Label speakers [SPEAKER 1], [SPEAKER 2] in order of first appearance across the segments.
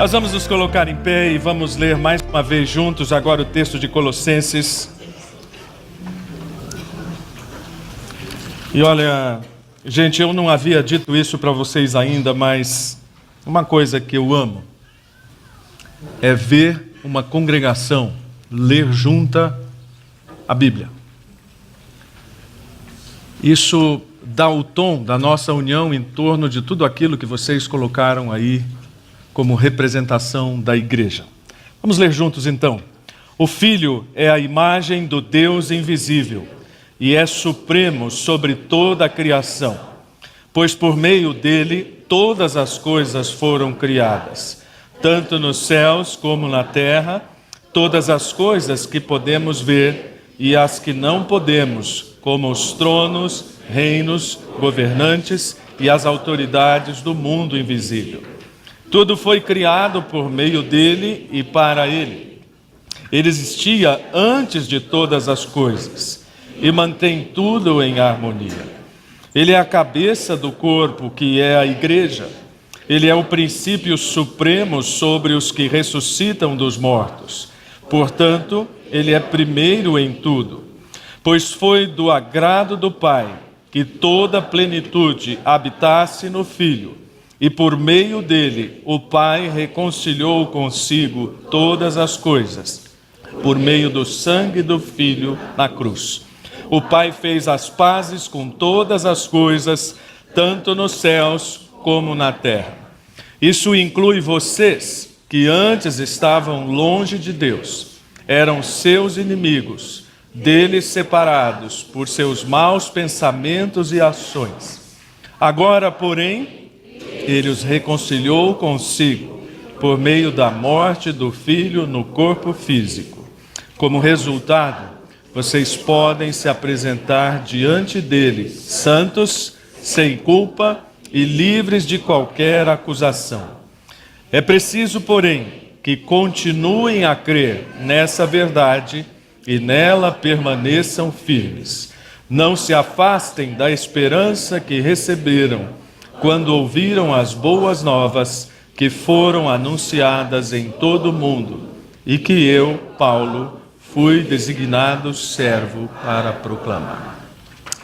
[SPEAKER 1] Nós vamos nos colocar em pé e vamos ler mais uma vez juntos agora o texto de Colossenses. E olha, gente, eu não havia dito isso para vocês ainda, mas uma coisa que eu amo é ver uma congregação ler junta a Bíblia. Isso dá o tom da nossa união em torno de tudo aquilo que vocês colocaram aí como representação da igreja. Vamos ler juntos então. O Filho é a imagem do Deus invisível e é supremo sobre toda a criação, pois por meio dele todas as coisas foram criadas, tanto nos céus como na terra, todas as coisas que podemos ver e as que não podemos, como os tronos, reinos, governantes e as autoridades do mundo invisível. Tudo foi criado por meio dele e para ele. Ele existia antes de todas as coisas e mantém tudo em harmonia. Ele é a cabeça do corpo, que é a igreja. Ele é o princípio supremo sobre os que ressuscitam dos mortos. Portanto, ele é primeiro em tudo, pois foi do agrado do Pai que toda a plenitude habitasse no Filho, e por meio dele o Pai reconciliou consigo todas as coisas, por meio do sangue do Filho na cruz. O Pai fez as pazes com todas as coisas, tanto nos céus como na terra. Isso inclui vocês, que antes estavam longe de Deus, eram seus inimigos, dele separados por seus maus pensamentos e ações. Agora, porém, ele os reconciliou consigo, por meio da morte do Filho no corpo físico. Como resultado, vocês podem se apresentar diante dele, santos, sem culpa e livres de qualquer acusação. É preciso, porém, que continuem a crer nessa verdade e nela permaneçam firmes. Não se afastem da esperança que receberam quando ouviram as boas novas que foram anunciadas em todo o mundo e que eu, Paulo, fui designado servo para proclamar.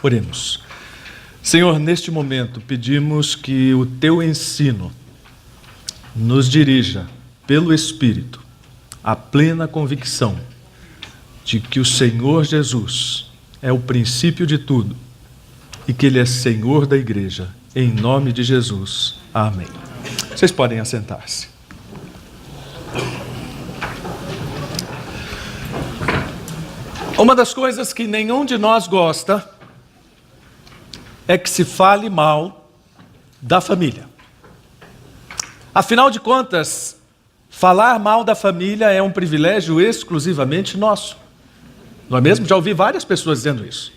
[SPEAKER 1] Oremos. Senhor, neste momento pedimos que o teu ensino nos dirija pelo Espírito à plena convicção de que o Senhor Jesus é o princípio de tudo e que Ele é Senhor da igreja. Em nome de Jesus. Amém. Vocês podem assentar-se. Uma das coisas que nenhum de nós gosta é que se fale mal da família. Afinal de contas, falar mal da família é um privilégio exclusivamente nosso. Não é mesmo? Já ouvi várias pessoas dizendo isso.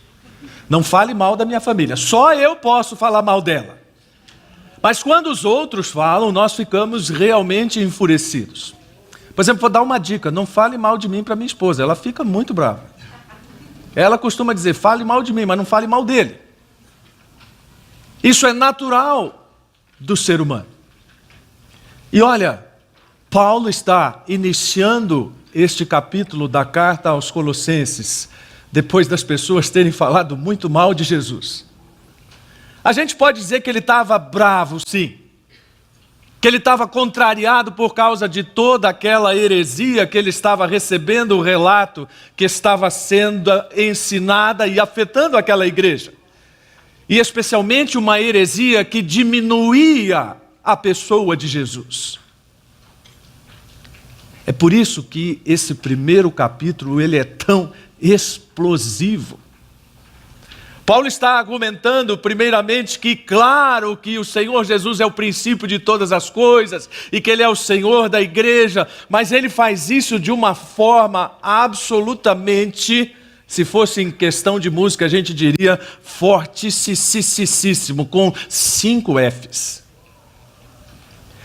[SPEAKER 1] Não fale mal da minha família, só eu posso falar mal dela. Mas quando os outros falam, nós ficamos realmente enfurecidos. Por exemplo, vou dar uma dica: não fale mal de mim para minha esposa, ela fica muito brava. Ela costuma dizer, fale mal de mim, mas não fale mal dele. Isso é natural do ser humano. E olha, Paulo está iniciando este capítulo da carta aos Colossenses, depois das pessoas terem falado muito mal de Jesus. A gente pode dizer que ele estava bravo, sim. Que ele estava contrariado por causa de toda aquela heresia que ele estava recebendo, o relato que estava sendo ensinada e afetando aquela igreja. E especialmente uma heresia que diminuía a pessoa de Jesus. É por isso que esse primeiro capítulo ele é tão explosivo. Paulo está argumentando primeiramente que claro que o Senhor Jesus é o princípio de todas as coisas e que Ele é o Senhor da igreja, mas Ele faz isso de uma forma absolutamente, se fosse em questão de música a gente diria fortíssimo, com 5 Fs.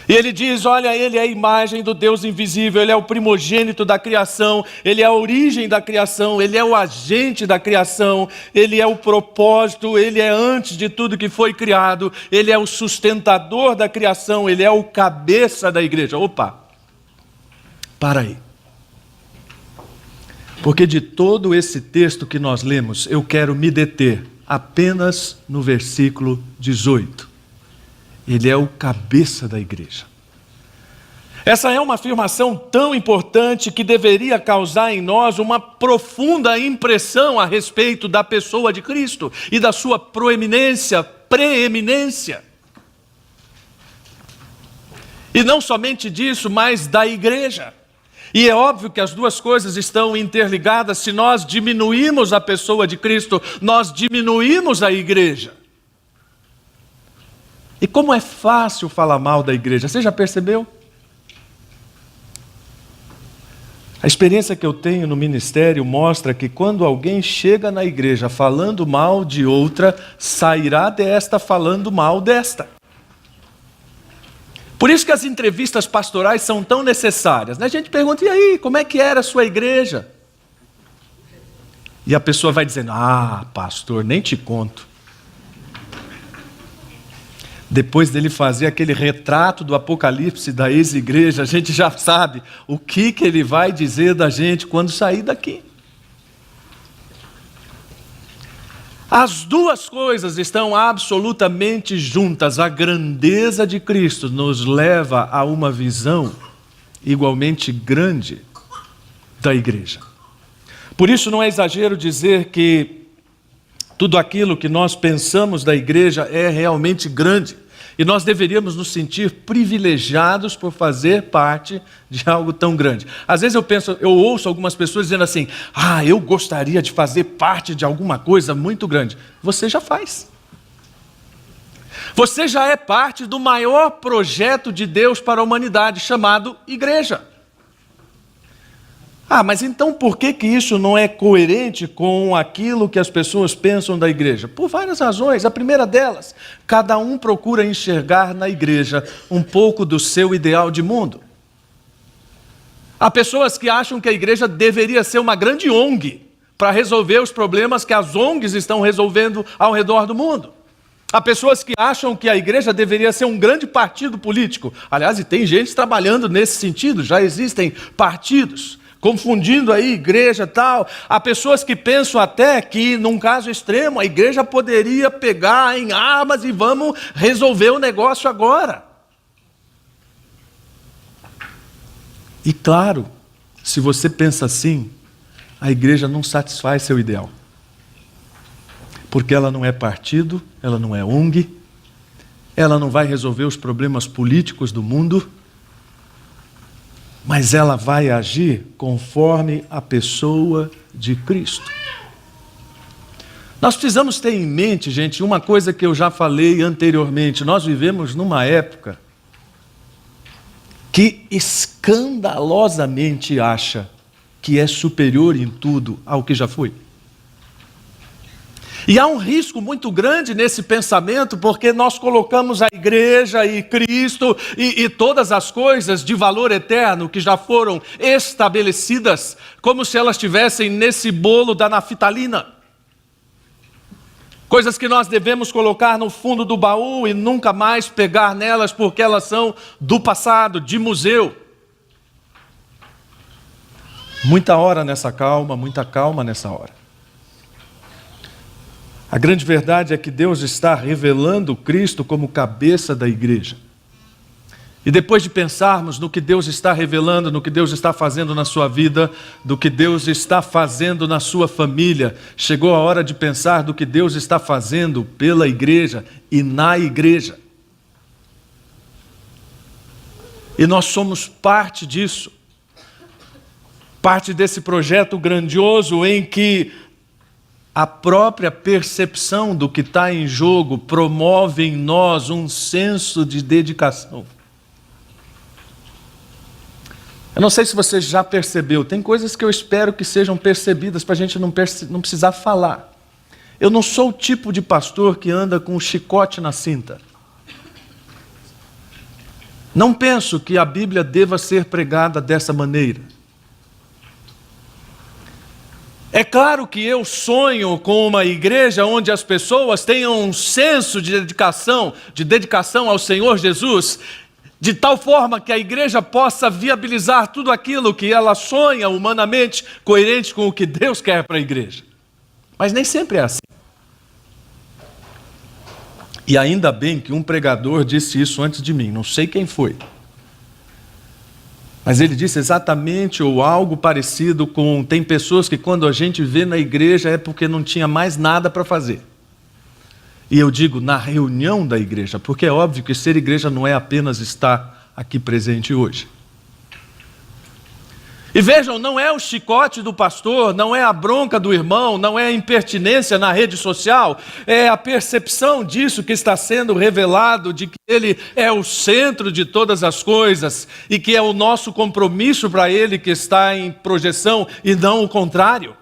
[SPEAKER 1] E ele diz, olha, ele é a imagem do Deus invisível, ele é o primogênito da criação, ele é a origem da criação, ele é o agente da criação, ele é o propósito, ele é antes de tudo que foi criado, ele é o sustentador da criação, ele é o cabeça da igreja. Opa! Para aí. Porque de todo esse texto que nós lemos, eu quero me deter apenas no versículo 18. Ele é o cabeça da igreja. Essa é uma afirmação tão importante que deveria causar em nós uma profunda impressão a respeito da pessoa de Cristo e da sua preeminência. E não somente disso, mas da igreja. E é óbvio que as duas coisas estão interligadas. Se nós diminuímos a pessoa de Cristo, nós diminuímos a igreja. E como é fácil falar mal da igreja, você já percebeu? A experiência que eu tenho no ministério mostra que quando alguém chega na igreja falando mal de outra, sairá desta falando mal desta. Por isso que as entrevistas pastorais são tão necessárias, né? A gente pergunta, e aí, como é que era a sua igreja? E a pessoa vai dizendo, pastor, nem te conto. Depois dele fazer aquele retrato do Apocalipse da ex-igreja, a gente já sabe o que ele vai dizer da gente quando sair daqui. As duas coisas estão absolutamente juntas. A grandeza de Cristo nos leva a uma visão igualmente grande da igreja. Por isso não é exagero dizer que tudo aquilo que nós pensamos da igreja é realmente grande. E nós deveríamos nos sentir privilegiados por fazer parte de algo tão grande. Às vezes eu ouço algumas pessoas dizendo assim, eu gostaria de fazer parte de alguma coisa muito grande. Você já faz. Você já é parte do maior projeto de Deus para a humanidade, chamado igreja. Mas então por que isso não é coerente com aquilo que as pessoas pensam da igreja? Por várias razões. A primeira delas, cada um procura enxergar na igreja um pouco do seu ideal de mundo. Há pessoas que acham que a igreja deveria ser uma grande ONG para resolver os problemas que as ONGs estão resolvendo ao redor do mundo. Há pessoas que acham que a igreja deveria ser um grande partido político. Aliás, e tem gente trabalhando nesse sentido, já existem partidos confundindo aí igreja e tal. Há pessoas que pensam até que, num caso extremo, a igreja poderia pegar em armas e vamos resolver o negócio agora. E claro, se você pensa assim, a igreja não satisfaz seu ideal. Porque ela não é partido, ela não é ONG, ela não vai resolver os problemas políticos do mundo, mas ela vai agir conforme a pessoa de Cristo. Nós precisamos ter em mente, gente, uma coisa que eu já falei anteriormente. Nós vivemos numa época que escandalosamente acha que é superior em tudo ao que já foi. E há um risco muito grande nesse pensamento, porque nós colocamos a igreja e Cristo e todas as coisas de valor eterno que já foram estabelecidas, como se elas estivessem nesse bolo da naftalina. Coisas que nós devemos colocar no fundo do baú e nunca mais pegar nelas, porque elas são do passado, de museu. Muita calma nessa hora. A grande verdade é que Deus está revelando Cristo como cabeça da igreja. E depois de pensarmos no que Deus está revelando, no que Deus está fazendo na sua vida, do que Deus está fazendo na sua família, chegou a hora de pensar do que Deus está fazendo pela igreja e na igreja. E nós somos parte disso. Parte desse projeto grandioso em que a própria percepção do que está em jogo promove em nós um senso de dedicação. Eu não sei se você já percebeu, tem coisas que eu espero que sejam percebidas para a gente não precisar falar. Eu não sou o tipo de pastor que anda com um chicote na cinta. Não penso que a Bíblia deva ser pregada dessa maneira. É claro que eu sonho com uma igreja onde as pessoas tenham um senso de dedicação ao Senhor Jesus, de tal forma que a igreja possa viabilizar tudo aquilo que ela sonha humanamente, coerente com o que Deus quer para a igreja. Mas nem sempre é assim. E ainda bem que um pregador disse isso antes de mim, não sei quem foi. Mas ele disse exatamente ou algo parecido com: tem pessoas que quando a gente vê na igreja é porque não tinha mais nada para fazer. E eu digo na reunião da igreja, porque é óbvio que ser igreja não é apenas estar aqui presente hoje. E vejam, não é o chicote do pastor, não é a bronca do irmão, não é a impertinência na rede social, é a percepção disso que está sendo revelado, de que Ele é o centro de todas as coisas e que é o nosso compromisso para Ele que está em projeção e não o contrário.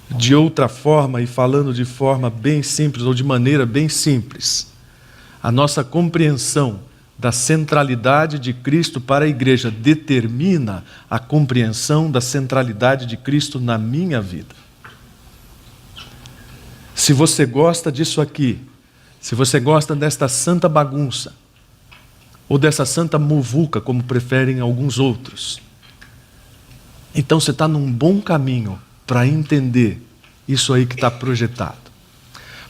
[SPEAKER 1] De outra forma, e falando de forma bem simples, ou de maneira bem simples, a nossa compreensão da centralidade de Cristo para a igreja determina a compreensão da centralidade de Cristo na minha vida. Se você gosta disso aqui, se você gosta desta santa bagunça, ou dessa santa muvuca, como preferem alguns outros, então você está num bom caminho para entender isso aí que está projetado.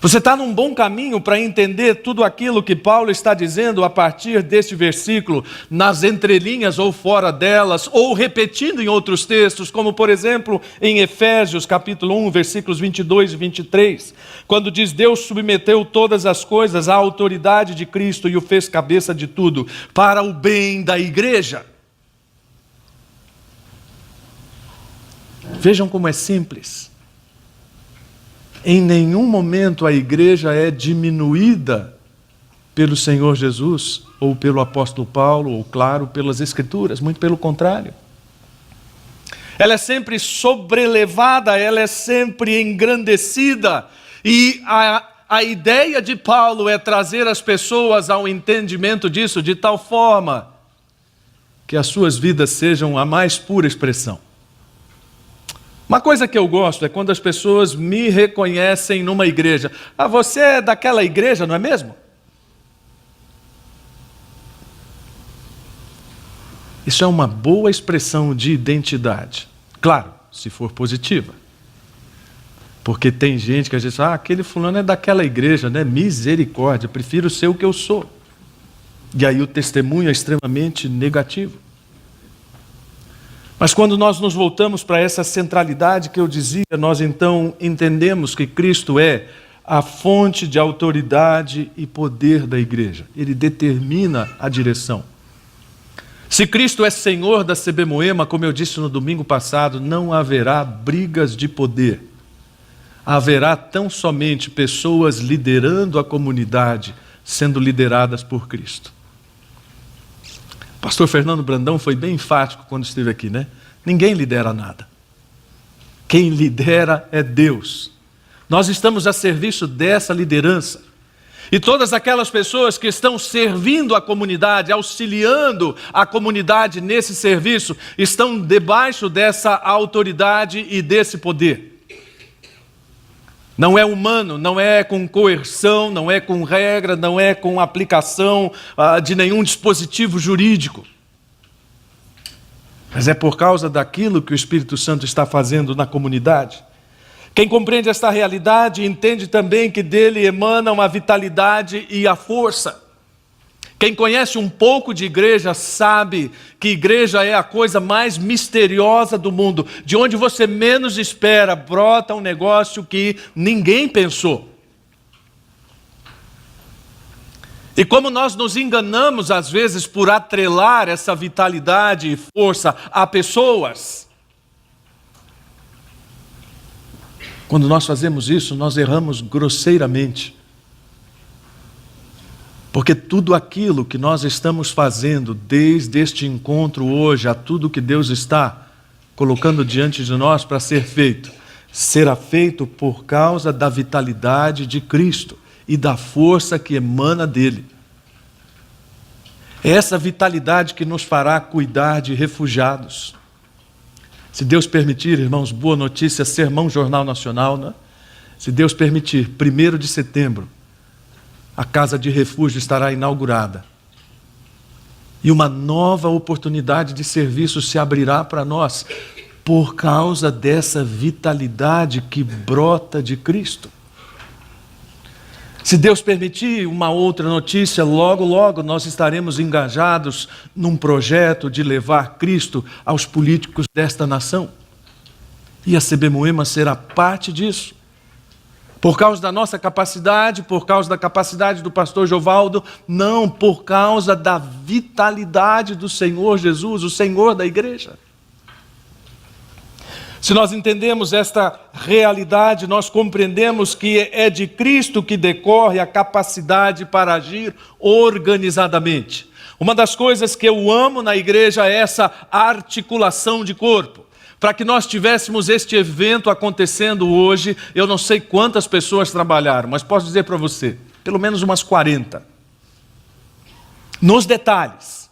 [SPEAKER 1] Você está num bom caminho para entender tudo aquilo que Paulo está dizendo a partir deste versículo, nas entrelinhas ou fora delas, ou repetindo em outros textos, como por exemplo em Efésios capítulo 1, versículos 22 e 23, quando diz: Deus submeteu todas as coisas à autoridade de Cristo e o fez cabeça de tudo, para o bem da igreja. Vejam como é simples. Em nenhum momento a igreja é diminuída pelo Senhor Jesus, ou pelo apóstolo Paulo, ou claro, pelas Escrituras, muito pelo contrário. Ela é sempre sobrelevada, ela é sempre engrandecida, e a ideia de Paulo é trazer as pessoas ao entendimento disso, de tal forma que as suas vidas sejam a mais pura expressão. Uma coisa que eu gosto é quando as pessoas me reconhecem numa igreja. Ah, você é daquela igreja, não é mesmo? Isso é uma boa expressão de identidade. Claro, se for positiva. Porque tem gente que às vezes diz: aquele fulano é daquela igreja, né? Misericórdia, prefiro ser o que eu sou. E aí o testemunho é extremamente negativo. Mas quando nós nos voltamos para essa centralidade que eu dizia, nós então entendemos que Cristo é a fonte de autoridade e poder da igreja. Ele determina a direção. Se Cristo é Senhor da CB Moema, como eu disse no domingo passado, não haverá brigas de poder. Haverá tão somente pessoas liderando a comunidade, sendo lideradas por Cristo. Pastor Fernando Brandão foi bem enfático quando esteve aqui, né? Ninguém lidera nada. Quem lidera é Deus. Nós estamos a serviço dessa liderança. E todas aquelas pessoas que estão servindo a comunidade, auxiliando a comunidade nesse serviço, estão debaixo dessa autoridade e desse poder. Não é humano, não é com coerção, não é com regra, não é com aplicação de nenhum dispositivo jurídico. Mas é por causa daquilo que o Espírito Santo está fazendo na comunidade. Quem compreende esta realidade entende também que dele emanam a vitalidade e a força. Quem conhece um pouco de igreja sabe que igreja é a coisa mais misteriosa do mundo. De onde você menos espera, brota um negócio que ninguém pensou. E como nós nos enganamos às vezes por atrelar essa vitalidade e força a pessoas. Quando nós fazemos isso, nós erramos grosseiramente. Porque tudo aquilo que nós estamos fazendo, desde este encontro hoje, a tudo que Deus está colocando diante de nós para ser feito, será feito por causa da vitalidade de Cristo e da força que emana dele. É essa vitalidade que nos fará cuidar de refugiados. Se Deus permitir, irmãos, boa notícia, Sermão Jornal Nacional, né? Se Deus permitir, 1º de setembro, a casa de refúgio estará inaugurada. E uma nova oportunidade de serviço se abrirá para nós por causa dessa vitalidade que brota de Cristo. Se Deus permitir uma outra notícia, logo, logo nós estaremos engajados num projeto de levar Cristo aos políticos desta nação. E a CB Moema será parte disso. Por causa da nossa capacidade, por causa da capacidade do pastor Jovaldo, não, por causa da vitalidade do Senhor Jesus, o Senhor da igreja. Se nós entendemos esta realidade, nós compreendemos que é de Cristo que decorre a capacidade para agir organizadamente. Uma das coisas que eu amo na igreja é essa articulação de corpo. Para que nós tivéssemos este evento acontecendo hoje, eu não sei quantas pessoas trabalharam, mas posso dizer para você, pelo menos umas 40. Nos detalhes.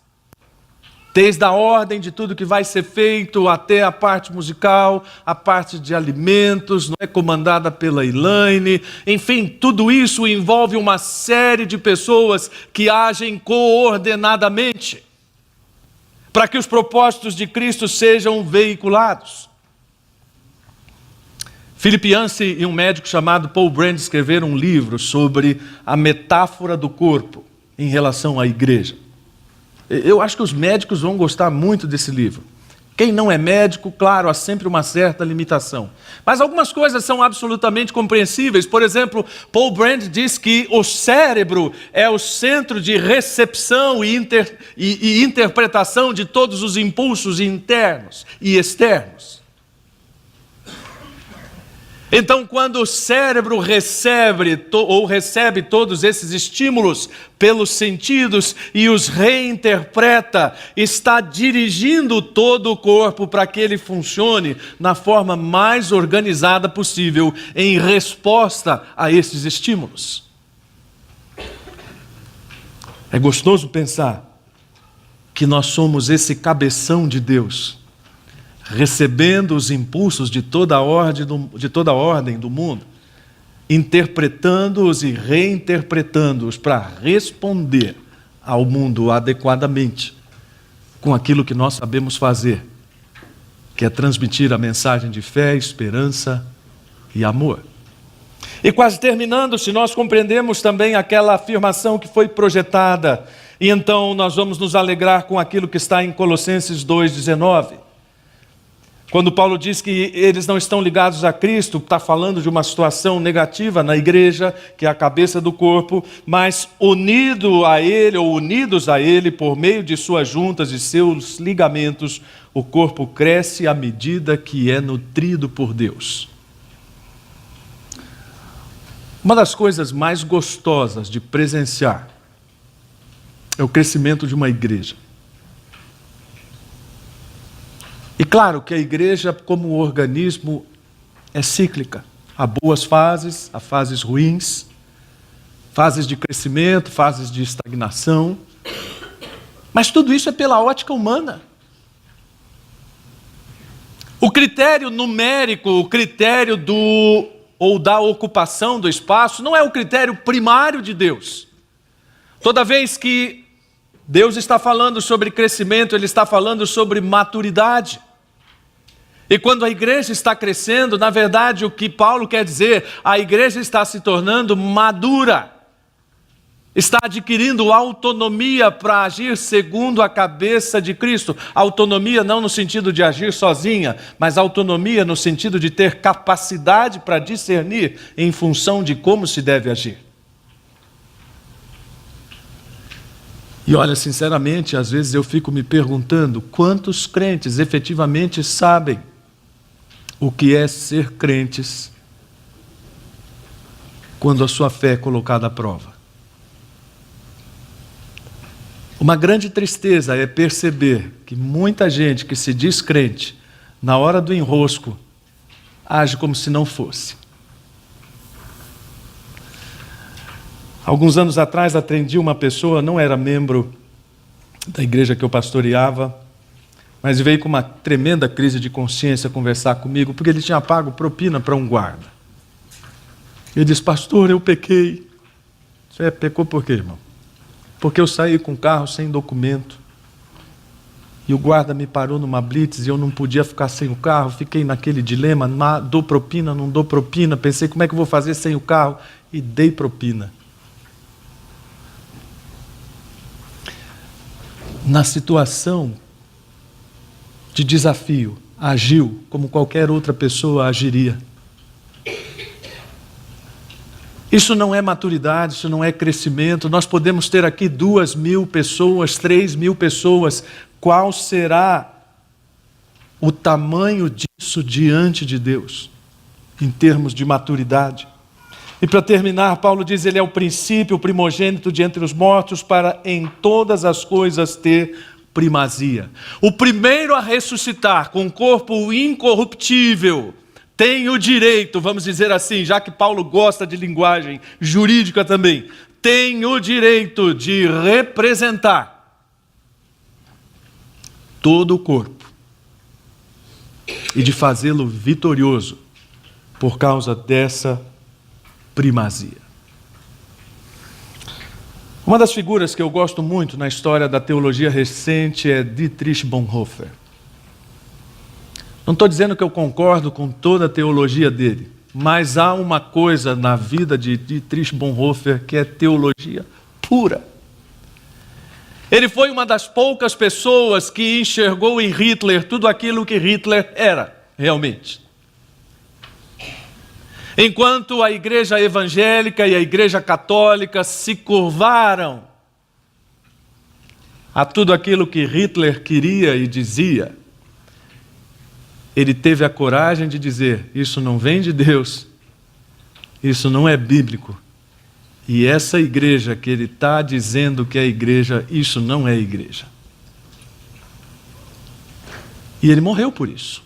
[SPEAKER 1] Desde a ordem de tudo que vai ser feito, até a parte musical, a parte de alimentos, não é, comandada pela Elaine. Enfim, tudo isso envolve uma série de pessoas que agem coordenadamente para que os propósitos de Cristo sejam veiculados. Philip Yancey e um médico chamado Paul Brand escreveram um livro sobre a metáfora do corpo em relação à igreja. Eu acho que os médicos vão gostar muito desse livro. Quem não é médico, claro, há sempre uma certa limitação. Mas algumas coisas são absolutamente compreensíveis. Por exemplo, Paul Brand diz que o cérebro é o centro de recepção e interpretação de todos os impulsos internos e externos. Então, quando o cérebro recebe todos esses estímulos pelos sentidos e os reinterpreta, está dirigindo todo o corpo para que ele funcione na forma mais organizada possível em resposta a esses estímulos. É gostoso pensar que nós somos esse cabeção de Deus, recebendo os impulsos de toda a ordem do mundo, interpretando-os e reinterpretando-os para responder ao mundo adequadamente com aquilo que nós sabemos fazer, que é transmitir a mensagem de fé, esperança e amor. E quase terminando, se nós compreendemos também aquela afirmação que foi projetada, e então nós vamos nos alegrar com aquilo que está em Colossenses 2,19. Quando Paulo diz que eles não estão ligados a Cristo, está falando de uma situação negativa na igreja, que é a cabeça do corpo, mas unidos a Ele, por meio de suas juntas e seus ligamentos, o corpo cresce à medida que é nutrido por Deus. Uma das coisas mais gostosas de presenciar é o crescimento de uma igreja. E claro que a igreja, como organismo, é cíclica. Há boas fases, há fases ruins, fases de crescimento, fases de estagnação. Mas tudo isso é pela ótica humana. O critério numérico, o critério da ocupação do espaço, não é o critério primário de Deus. Toda vez que Deus está falando sobre crescimento, Ele está falando sobre maturidade. E quando a igreja está crescendo, na verdade, o que Paulo quer dizer, a igreja está se tornando madura. Está adquirindo autonomia para agir segundo a cabeça de Cristo. Autonomia não no sentido de agir sozinha, mas autonomia no sentido de ter capacidade para discernir em função de como se deve agir. E olha, sinceramente, às vezes eu fico me perguntando quantos crentes efetivamente sabem o que é ser crentes quando a sua fé é colocada à prova. Uma grande tristeza é perceber que muita gente que se diz crente, na hora do enrosco, age como se não fosse. Alguns anos atrás atendi uma pessoa, não era membro da igreja que eu pastoreava, mas veio com uma tremenda crise de consciência conversar comigo, porque ele tinha pago propina para um guarda. Ele disse: pastor, eu pequei. Você pecou por quê, irmão? Porque eu saí com o carro sem documento. E o guarda me parou numa blitz e eu não podia ficar sem o carro. Fiquei naquele dilema, dou propina, não dou propina. Pensei, como é que eu vou fazer sem o carro? E dei propina. Na situação de desafio, agiu como qualquer outra pessoa agiria. Isso não é maturidade, isso não é crescimento. Nós podemos ter aqui 2.000 pessoas, 3.000 pessoas. Qual será o tamanho disso diante de Deus, em termos de maturidade? E para terminar, Paulo diz, ele é o princípio, o primogênito de entre os mortos, para em todas as coisas ter primazia. O primeiro a ressuscitar com um corpo incorruptível, tem o direito, vamos dizer assim, já que Paulo gosta de linguagem jurídica também, tem o direito de representar todo o corpo e de fazê-lo vitorioso por causa dessa primazia. Uma das figuras que eu gosto muito na história da teologia recente é Dietrich Bonhoeffer. Não estou dizendo que eu concordo com toda a teologia dele, mas há uma coisa na vida de Dietrich Bonhoeffer que é teologia pura. Ele foi uma das poucas pessoas que enxergou em Hitler tudo aquilo que Hitler era, realmente. Enquanto a igreja evangélica e a igreja católica se curvaram a tudo aquilo que Hitler queria e dizia, ele teve a coragem de dizer, isso não vem de Deus, isso não é bíblico. E essa igreja que ele está dizendo que é igreja, isso não é igreja. E ele morreu por isso.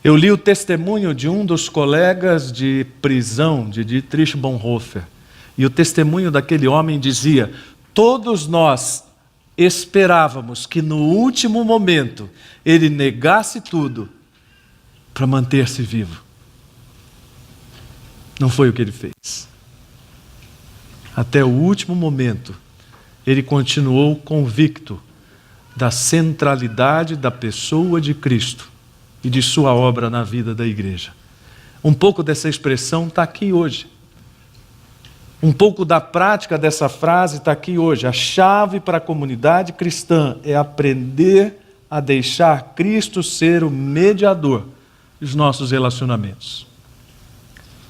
[SPEAKER 1] Eu li o testemunho de um dos colegas de prisão de Dietrich Bonhoeffer. E o testemunho daquele homem dizia, todos nós esperávamos que no último momento ele negasse tudo para manter-se vivo. Não foi o que ele fez. Até o último momento, ele continuou convicto da centralidade da pessoa de Cristo e de sua obra na vida da igreja. Um pouco dessa expressão está aqui hoje. Um pouco da prática dessa frase está aqui hoje. A chave para a comunidade cristã é aprender a deixar Cristo ser o mediador dos nossos relacionamentos.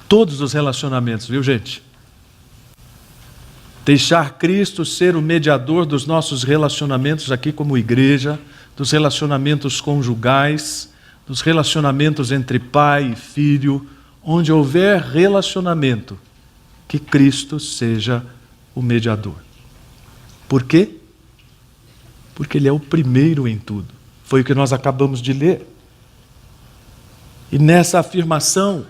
[SPEAKER 1] Todos os relacionamentos, viu, gente? Deixar Cristo ser o mediador dos nossos relacionamentos aqui como igreja, dos relacionamentos conjugais, dos relacionamentos entre pai e filho, onde houver relacionamento, que Cristo seja o mediador. Por quê? Porque Ele é o primeiro em tudo. Foi o que nós acabamos de ler. E nessa afirmação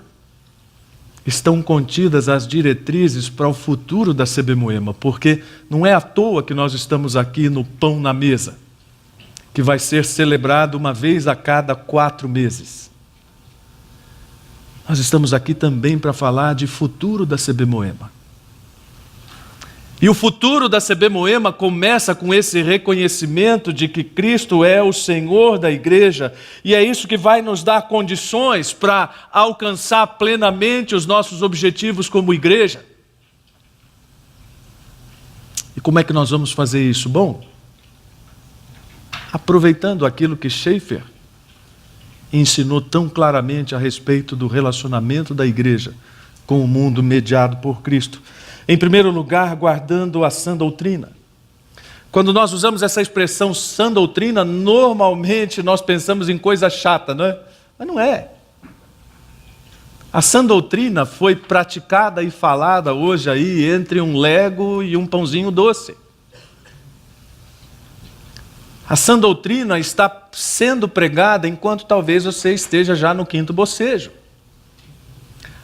[SPEAKER 1] estão contidas as diretrizes para o futuro da CB Moema, porque não é à toa que nós estamos aqui no Pão na Mesa, que vai ser celebrado uma vez a cada 4 meses. Nós estamos aqui também para falar de futuro da CB Moema. E o futuro da CB Moema começa com esse reconhecimento de que Cristo é o Senhor da igreja, e é isso que vai nos dar condições para alcançar plenamente os nossos objetivos como igreja. E como é que nós vamos fazer isso? Bom, aproveitando aquilo que Schaeffer ensinou tão claramente a respeito do relacionamento da igreja com o mundo mediado por Cristo. Em primeiro lugar, guardando a sã doutrina. Quando nós usamos essa expressão sã doutrina, normalmente nós pensamos em coisa chata, não é? Mas não é. A sã doutrina foi praticada e falada hoje aí entre um Lego e um pãozinho doce. A sã doutrina está sendo pregada enquanto talvez você esteja já no 5º bocejo.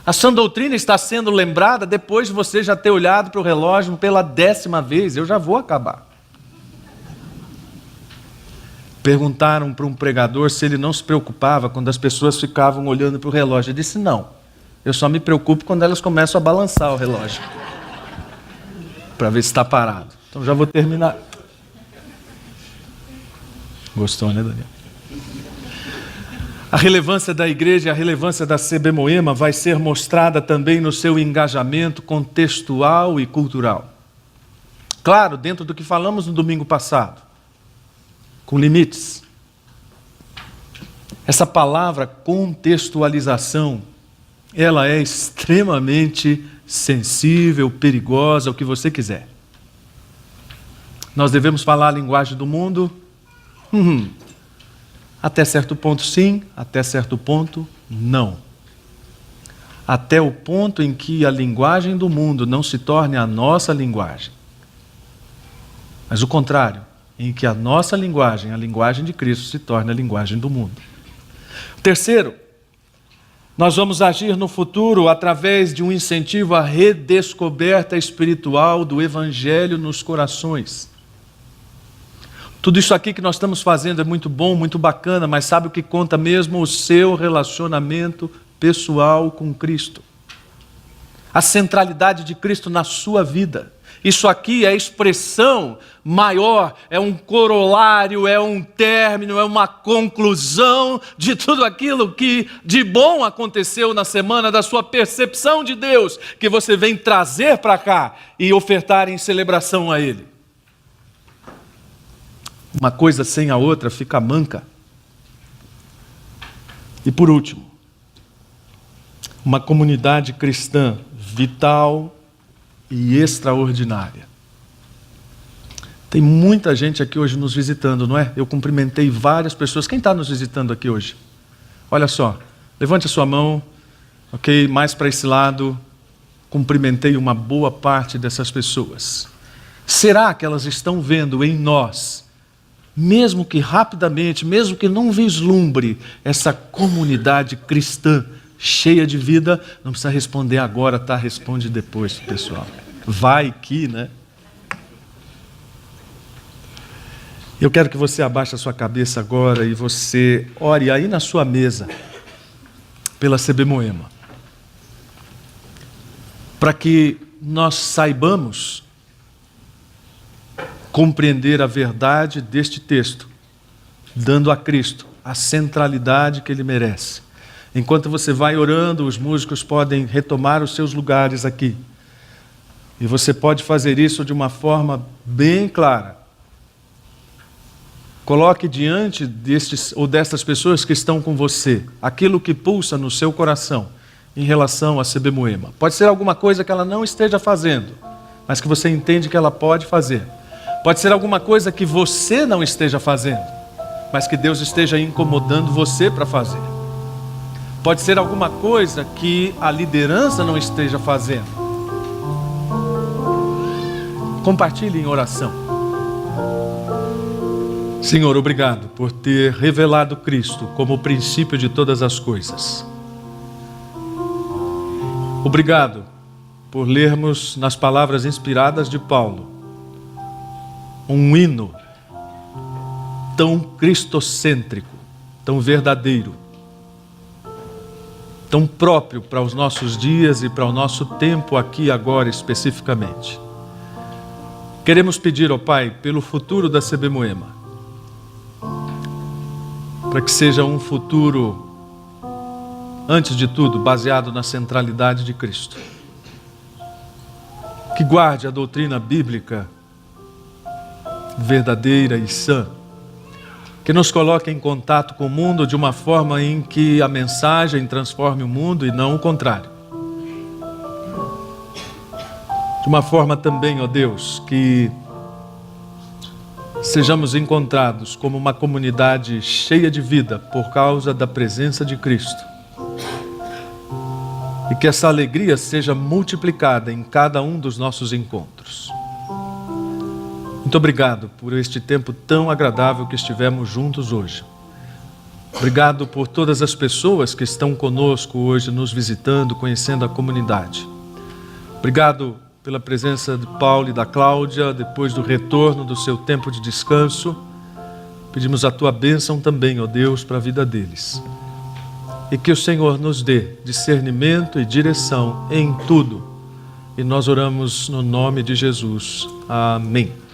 [SPEAKER 1] A sã doutrina está sendo lembrada depois de você já ter olhado para o relógio pela 10ª vez. Eu já vou acabar. Perguntaram para um pregador se ele não se preocupava quando as pessoas ficavam olhando para o relógio. Ele disse, não, Eu só me preocupo quando elas começam a balançar o relógio, para ver se está parado. Então já vou terminar. Gostou, né, Daniel? A relevância da igreja e a relevância da CB Moema vai ser mostrada também no seu engajamento contextual e cultural. Claro, dentro do que falamos no domingo passado, com limites. Essa palavra contextualização, ela é extremamente sensível, perigosa, o que você quiser. Nós devemos falar a linguagem do mundo? Até certo ponto sim, até certo ponto não. Até o ponto em que a linguagem do mundo não se torne a nossa linguagem. Mas o contrário, em que a nossa linguagem, a linguagem de Cristo, se torne a linguagem do mundo. Terceiro, nós vamos agir no futuro através de um incentivo à redescoberta espiritual do Evangelho nos corações. Tudo isso aqui que nós estamos fazendo é muito bom, muito bacana, mas sabe o que conta mesmo? O seu relacionamento pessoal com Cristo. A centralidade de Cristo na sua vida. Isso aqui é a expressão maior, é um corolário, é um término, é uma conclusão de tudo aquilo que de bom aconteceu na semana, da sua percepção de Deus, que você vem trazer para cá e ofertar em celebração a Ele. Uma coisa sem a outra fica manca. E por último, uma comunidade cristã vital e extraordinária. Tem muita gente aqui hoje nos visitando, não é? Eu cumprimentei várias pessoas. Quem está nos visitando aqui hoje? Olha só, levante a sua mão, ok? Mais para esse lado, cumprimentei uma boa parte dessas pessoas. Será que elas estão vendo em nós, mesmo que rapidamente, mesmo que não vislumbre, essa comunidade cristã cheia de vida? Não precisa responder agora, tá? Responde depois, pessoal. Vai que, né? Eu quero que você abaixe a sua cabeça agora e você ore aí na sua mesa pela CB Moema, para que nós saibamos compreender a verdade deste texto, dando a Cristo a centralidade que Ele merece. Enquanto você vai orando, os músicos podem retomar os seus lugares aqui. E você pode fazer isso de uma forma bem clara. Coloque diante destes ou destas pessoas que estão com você aquilo que pulsa no seu coração em relação a CB Moema. Pode ser alguma coisa que ela não esteja fazendo, mas que você entende que ela pode fazer. Pode ser alguma coisa que você não esteja fazendo, mas que Deus esteja incomodando você para fazer. Pode ser alguma coisa que a liderança não esteja fazendo. Compartilhe em oração. Senhor, obrigado por ter revelado Cristo como o princípio de todas as coisas. Obrigado por lermos nas palavras inspiradas de Paulo um hino tão cristocêntrico, tão verdadeiro, tão próprio para os nossos dias e para o nosso tempo aqui agora especificamente. Queremos pedir ao Pai pelo futuro da CB Moema, para que seja um futuro, antes de tudo, baseado na centralidade de Cristo. Que guarde a doutrina bíblica verdadeira e sã, que nos coloque em contato com o mundo de uma forma em que a mensagem transforme o mundo e não o contrário. De uma forma também, ó Deus, que sejamos encontrados como uma comunidade cheia de vida por causa da presença de Cristo. E que essa alegria seja multiplicada em cada um dos nossos encontros. Muito obrigado por este tempo tão agradável que estivemos juntos hoje. Obrigado por todas as pessoas que estão conosco hoje, nos visitando, conhecendo a comunidade. Obrigado pela presença de Paulo e da Cláudia, depois do retorno do seu tempo de descanso. Pedimos a Tua bênção também, ó Deus, para a vida deles. e que o Senhor nos dê discernimento e direção em tudo. E nós oramos no nome de Jesus. Amém.